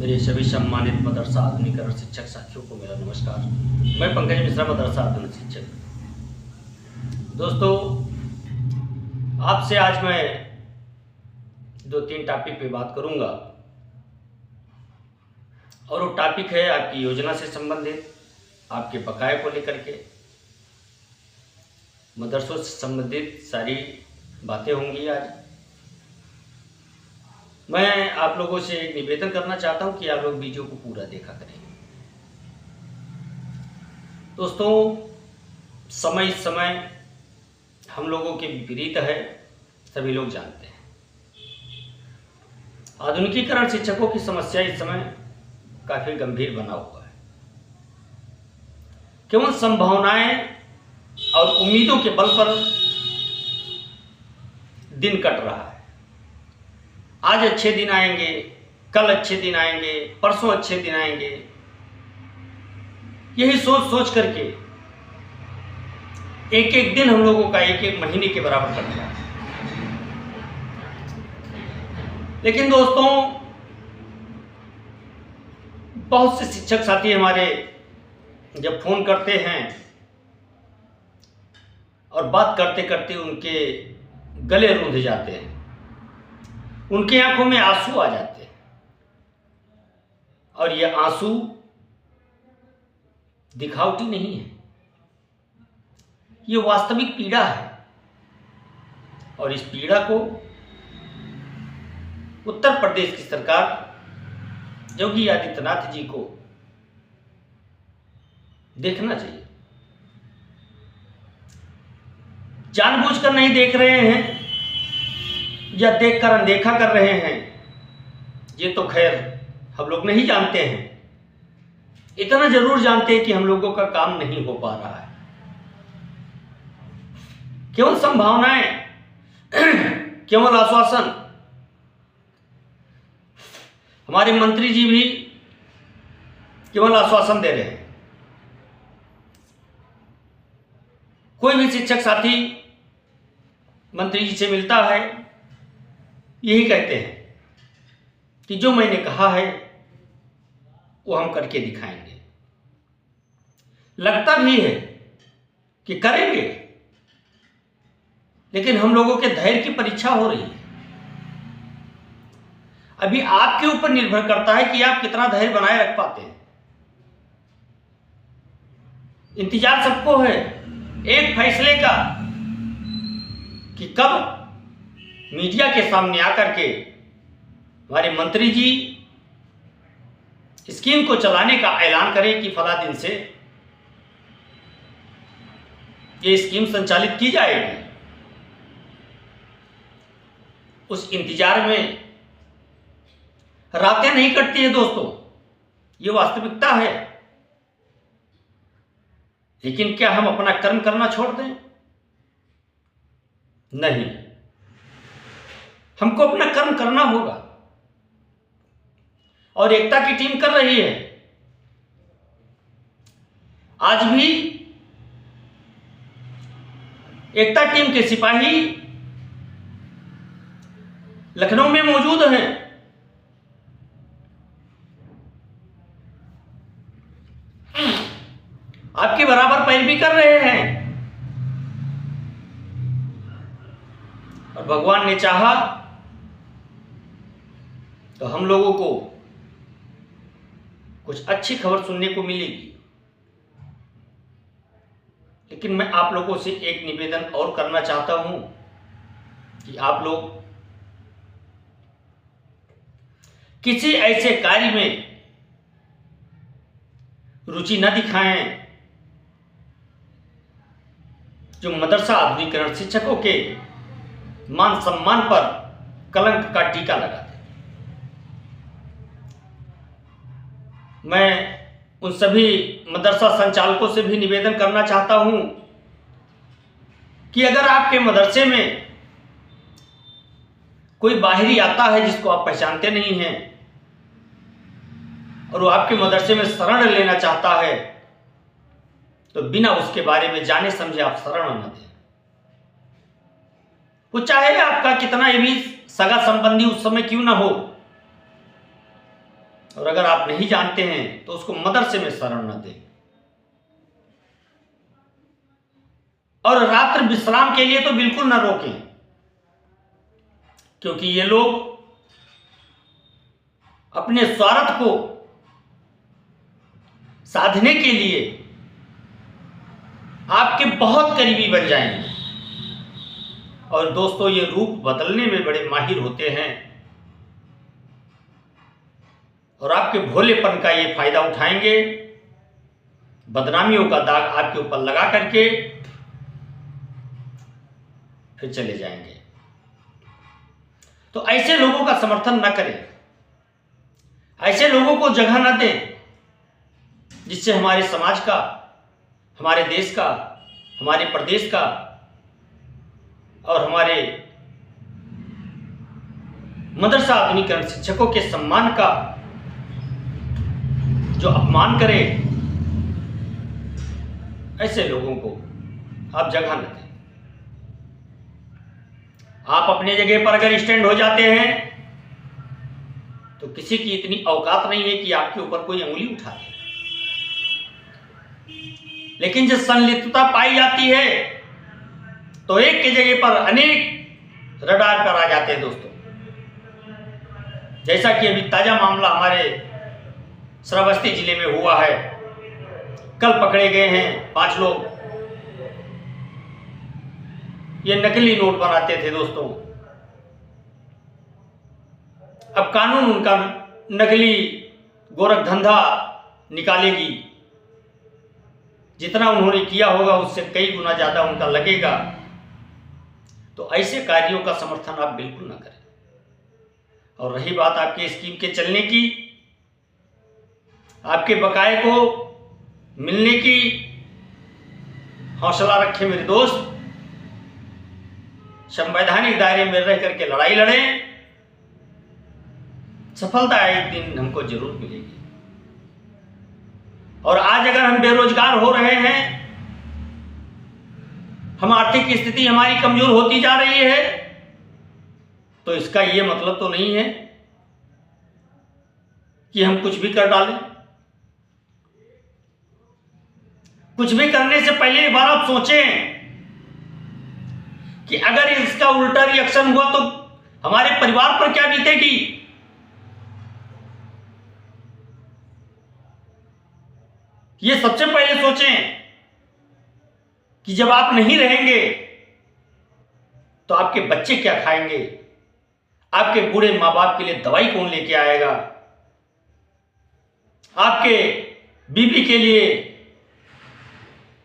मेरे सभी सम्मानित मदरसा आधुनिकरण शिक्षक साथियों को मेरा नमस्कार। मैं पंकज मिश्रा, मदरसा आधुनिक शिक्षक। दोस्तों, आपसे आज मैं 2-3 टॉपिक पे बात करूंगा और वो टॉपिक है आपकी योजना से संबंधित, आपके बकाये को लेकर के, मदरसों से संबंधित सारी बातें होंगी। आज मैं आप लोगों से एक निवेदन करना चाहता हूं कि आप लोग वीडियो को पूरा देखा करें। दोस्तों, समय इस समय हम लोगों के विपरीत है, सभी लोग जानते हैं। आधुनिकीकरण शिक्षकों की समस्या इस समय काफी गंभीर बना हुआ है। केवल संभावनाएं और उम्मीदों के बल पर दिन कट रहा है। आज अच्छे दिन आएंगे, कल अच्छे दिन आएंगे, परसों अच्छे दिन आएंगे, यही सोच सोच करके एक एक दिन हम लोगों का एक एक महीने के बराबर कट रहा है। लेकिन दोस्तों, बहुत से शिक्षक साथी हमारे जब फोन करते हैं और बात करते करते उनके गले रूंध जाते हैं, उनकी आंखों में आंसू आ जाते हैं और ये आंसू दिखावटी नहीं है, ये वास्तविक पीड़ा है। और इस पीड़ा को उत्तर प्रदेश की सरकार योगी आदित्यनाथ जी को देखना चाहिए। जानबूझकर नहीं देख रहे हैं या देखकर अनदेखा कर रहे हैं, ये तो खैर हम लोग नहीं जानते हैं। इतना जरूर जानते हैं कि हम लोगों का काम नहीं हो पा रहा है। केवल संभावनाएं, केवल आश्वासन। हमारे मंत्री जी भी केवल आश्वासन दे रहे हैं। कोई भी शिक्षक साथी मंत्री जी से मिलता है, यही कहते हैं कि जो मैंने कहा है वो हम करके दिखाएंगे। लगता भी है कि करेंगे, लेकिन हम लोगों के धैर्य की परीक्षा हो रही है। अभी आपके ऊपर निर्भर करता है कि आप कितना धैर्य बनाए रख पाते हैं। इंतजार सबको है एक फैसले का कि कब मीडिया के सामने आकर के हमारे मंत्री जी स्कीम को चलाने का ऐलान करें कि फला दिन से ये स्कीम संचालित की जाएगी। उस इंतजार में रातें नहीं कटती है दोस्तों, ये वास्तविकता है। लेकिन क्या हम अपना कर्म करना छोड़ दें? नहीं, हमको अपना कर्म करना होगा और एकता की टीम कर रही है। आज भी एकता टीम के सिपाही लखनऊ में मौजूद हैं। आपके बराबर पैरवी कर रहे हैं और भगवान ने चाहा तो हम लोगों को कुछ अच्छी खबर सुनने को मिलेगी। लेकिन मैं आप लोगों से एक निवेदन और करना चाहता हूं कि आप लोग किसी ऐसे कार्य में रुचि न दिखाएं जो मदरसा आधुनिकीकरण शिक्षकों के मान सम्मान पर कलंक का टीका लगा दे। मैं उन सभी मदरसा संचालकों से भी निवेदन करना चाहता हूं कि अगर आपके मदरसे में कोई बाहरी आता है जिसको आप पहचानते नहीं हैं और वो आपके मदरसे में शरण लेना चाहता है, तो बिना उसके बारे में जाने समझे आप शरण न दें। वो चाहे आपका कितना भी सगा संबंधी उस समय क्यों ना हो, और अगर आप नहीं जानते हैं तो उसको मदरसे में शरण न दें। और रात्रि विश्राम के लिए तो बिल्कुल न रोकें, क्योंकि ये लोग अपने स्वार्थ को साधने के लिए आपके बहुत करीबी बन जाएंगे। और दोस्तों, ये रूप बदलने में बड़े माहिर होते हैं और आपके भोलेपन का ये फायदा उठाएंगे, बदनामियों का दाग आपके ऊपर लगा करके फिर चले जाएंगे। तो ऐसे लोगों का समर्थन न करें, ऐसे लोगों को जगह न दें जिससे हमारे समाज का, हमारे देश का, हमारे प्रदेश का और हमारे मदरसा आधुनिकरण शिक्षकों के सम्मान का जो अपमान करे, ऐसे लोगों को आप जगह न दें। आप अपने जगह पर अगर स्टैंड हो जाते हैं तो किसी की इतनी औकात नहीं है कि आपके ऊपर कोई अंगुली उठा दे। लेकिन जब संलिप्तता पाई जाती है तो एक की जगह पर अनेक रडार पर आ जाते हैं दोस्तों। जैसा कि अभी ताजा मामला हमारे श्रावस्ती जिले में हुआ है, कल पकड़े गए हैं 5 लोग। ये नकली नोट बनाते थे दोस्तों। अब कानून उनका नकली गोरख धंधा निकालेगी। जितना उन्होंने किया होगा उससे कई गुना ज्यादा उनका लगेगा। तो ऐसे कार्यों का समर्थन आप बिल्कुल ना करें। और रही बात आपके स्कीम के चलने की, आपके बकाये को मिलने की, हौसला रखें मेरे दोस्त। संवैधानिक दायरे में रह करके लड़ाई लड़ें, सफलता एक दिन हमको जरूर मिलेगी। और आज अगर हम बेरोजगार हो रहे हैं, हम आर्थिक स्थिति हमारी कमजोर होती जा रही है, तो इसका यह मतलब तो नहीं है कि हम कुछ भी कर डालें। कुछ भी करने से पहले एक बार आप सोचें कि अगर इसका उल्टा रिएक्शन हुआ तो हमारे परिवार पर क्या बीतेगी। ये सबसे पहले सोचें कि जब आप नहीं रहेंगे तो आपके बच्चे क्या खाएंगे, आपके बूढ़े मां बाप के लिए दवाई कौन लेके आएगा, आपके बीवी के लिए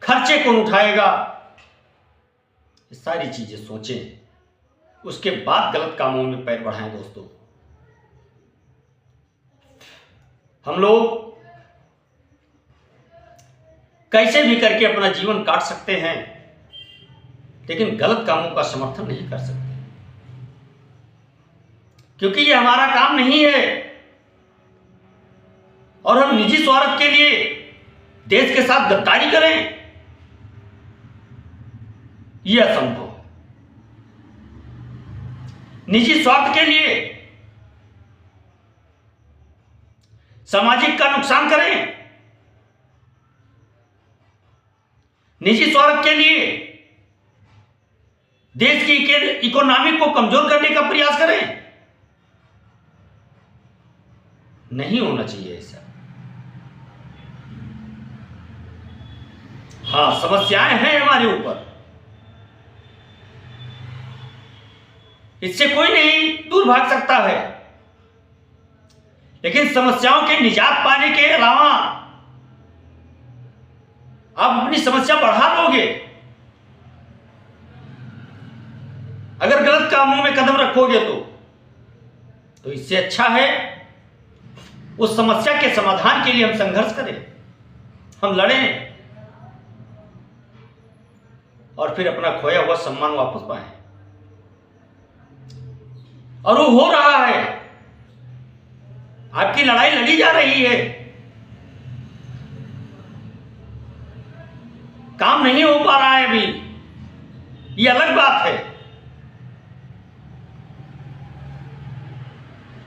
खर्चे कौन उठाएगा। ये सारी चीजें सोचें, उसके बाद गलत कामों में पैर बढ़ाएं दोस्तों। हम लोग कैसे भी करके अपना जीवन काट सकते हैं, लेकिन गलत कामों का समर्थन नहीं कर सकते, क्योंकि ये हमारा काम नहीं है। और हम निजी स्वार्थ के लिए देश के साथ गद्दारी करें, यह असंभव है। निजी स्वार्थ के लिए सामाजिक का नुकसान करें, निजी स्वार्थ के लिए देश की इकोनॉमी को कमजोर करने का प्रयास करें, नहीं होना चाहिए ऐसा। हाँ, समस्याएं हैं हमारे ऊपर, इससे कोई नहीं दूर भाग सकता है, लेकिन समस्याओं के निजात पाने के अलावा आप अपनी समस्या बढ़ा लोगे। अगर गलत कामों में कदम रखोगे तो इससे अच्छा है उस समस्या के समाधान के लिए हम संघर्ष करें, हम लड़ें और फिर अपना खोया हुआ सम्मान वापस पाएं। और वो हो रहा है, आपकी लड़ाई लड़ी जा रही है, काम नहीं हो पा रहा है अभी, ये अलग बात है।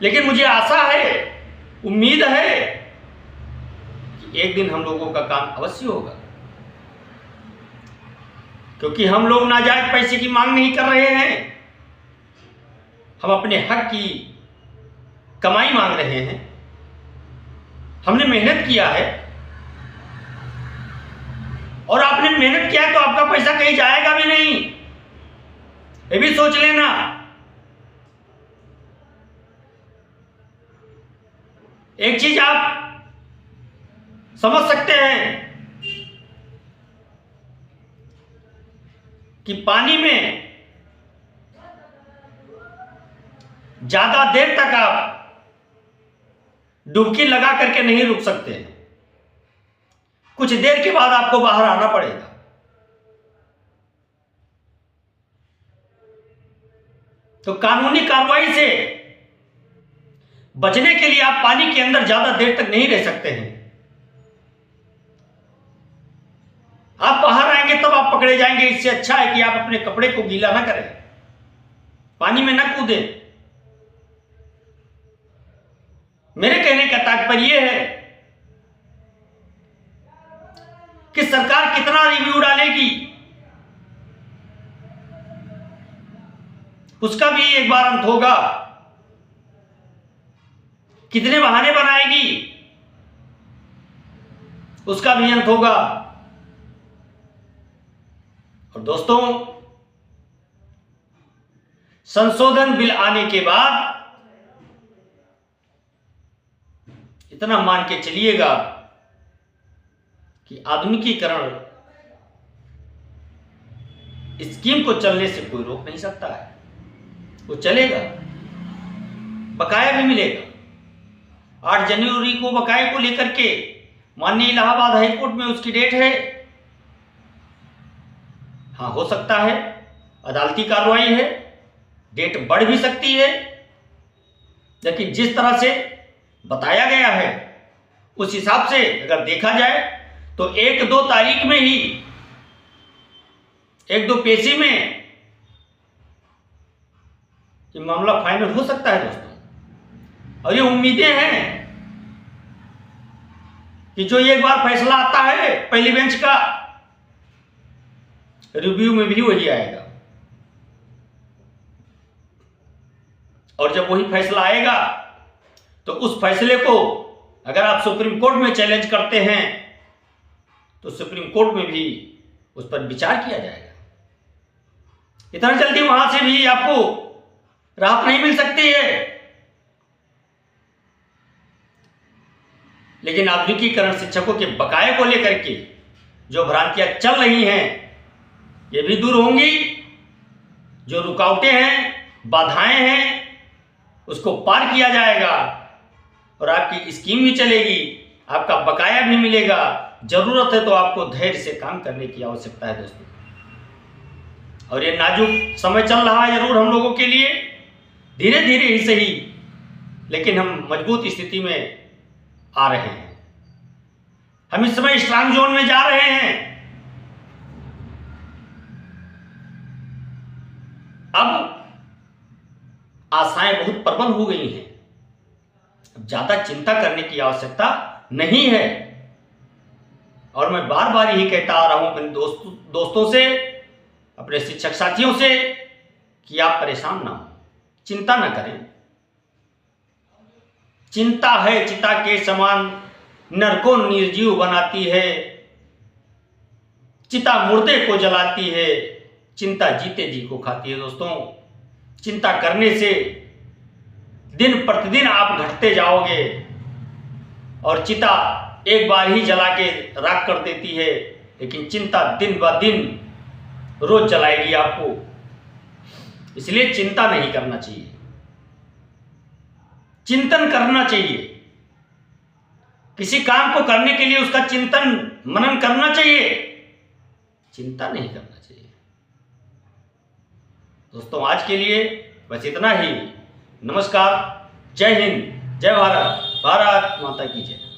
लेकिन मुझे आशा है उम्मीद है कि एक दिन हम लोगों का काम अवश्य होगा, क्योंकि हम लोग नाजायज पैसे की मांग नहीं कर रहे हैं। हम अपने हक की कमाई मांग रहे हैं। हमने मेहनत किया है, और आपने मेहनत किया है तो आपका पैसा कहीं जाएगा भी नहीं, ये भी सोच लेना। एक चीज आप समझ सकते हैं कि पानी में ज्यादा देर तक आप डुबकी लगा करके नहीं रुक सकते। कुछ देर के बाद आपको बाहर आना पड़ेगा। तो कानूनी कार्रवाई से बचने के लिए आप पानी के अंदर ज्यादा देर तक नहीं रह सकते हैं। आप बाहर आएंगे तब आप पकड़े जाएंगे। इससे अच्छा है कि आप अपने कपड़े को गीला ना करें, पानी में ना कूदें। मेरे कहने का तात्पर्य है कि सरकार कितना रिव्यू डालेगी, उसका भी एक बार अंत होगा। कितने बहाने बनाएगी, उसका भी अंत होगा। और दोस्तों, संशोधन बिल आने के बाद इतना मान के चलिएगा कि आधुनिकीकरण स्कीम को चलने से कोई रोक नहीं सकता है। वो चलेगा, बकाया भी मिलेगा। 8 जनवरी को बकाये को लेकर के माननीय इलाहाबाद हाईकोर्ट में उसकी डेट है। हाँ, हो सकता है अदालती कार्रवाई है, डेट बढ़ भी सकती है, लेकिन जिस तरह से बताया गया है उस हिसाब से अगर देखा जाए तो 1-2 तारीख में ही, 1-2 पेशी में ये मामला फाइनल हो सकता है दोस्तों। और ये उम्मीदें हैं कि जो एक बार फैसला आता है पहली बेंच का, रिव्यू में भी वही आएगा। और जब वही फैसला आएगा तो उस फैसले को अगर आप सुप्रीम कोर्ट में चैलेंज करते हैं तो सुप्रीम कोर्ट में भी उस पर विचार किया जाएगा। इतना जल्दी वहां से भी आपको राहत नहीं मिल सकती है। लेकिन आधुनिकीकरण शिक्षकों के बकाये को लेकर के जो भ्रांतियां चल रही हैं ये भी दूर होंगी। जो रुकावटें हैं, बाधाएं हैं, उसको पार किया जाएगा और आपकी स्कीम भी चलेगी, आपका बकाया भी मिलेगा। जरूरत है तो आपको धैर्य से काम करने की आवश्यकता है दोस्तों। और ये नाजुक समय चल रहा है जरूर हम लोगों के लिए, धीरे धीरे ही सही, लेकिन हम मजबूत स्थिति में आ रहे हैं। हम इस समय स्ट्रांग जोन में जा रहे हैं। अब आशाएं बहुत प्रबल हो गई हैं। अब ज्यादा चिंता करने की आवश्यकता नहीं है। और मैं बार बार यही कहता आ रहा हूं अपने दोस्तों से, अपने शिक्षक साथियों से कि आप परेशान ना हो, चिंता ना करें। चिंता है चिता के समान, नर को निर्जीव बनाती है। चिता मुर्दे को जलाती है, चिंता जीते जी को खाती है। दोस्तों, चिंता करने से दिन प्रतिदिन आप घटते जाओगे और चिता एक बार ही जला के राख कर देती है, लेकिन चिंता दिन ब दिन रोज जलाएगी आपको। इसलिए चिंता नहीं करना चाहिए, चिंतन करना चाहिए। किसी काम को करने के लिए उसका चिंतन मनन करना चाहिए, चिंता नहीं करना चाहिए। दोस्तों, आज के लिए बस इतना ही। नमस्कार, जय हिंद, जय भारत, भारत माता की जय।